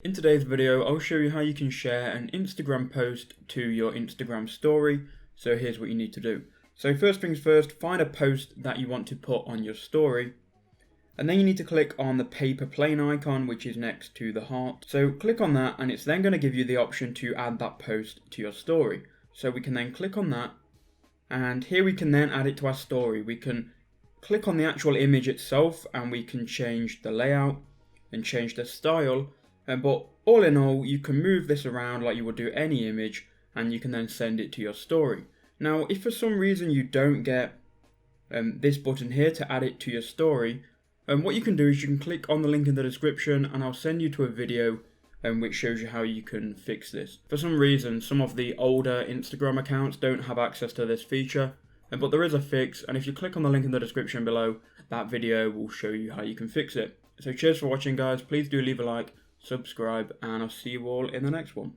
In today's video, I'll show you how you can share an Instagram post to your Instagram story. So here's what you need to do. So first things first, find a post that you want to put on your story. And then you need to click on the paper plane icon, which is next to the heart. So click on that and it's then going to give you the option to add that post to your story. So we can then click on that and here we can then add it to our story. We can click on the actual image itself and we can change the layout and change the style. But all in all, you can move this around like you would do any image and you can then send it to your story. Now, if for some reason you don't get this button here to add it to your story, what you can do is you can click on the link in the description and I'll send you to a video which shows you how you can fix this. For some reason, some of the older Instagram accounts don't have access to this feature, but there is a fix, and if you click on the link in the description below, that video will show you how you can fix it. So cheers for watching guys, please do leave a like, subscribe, and I'll see you all in the next one.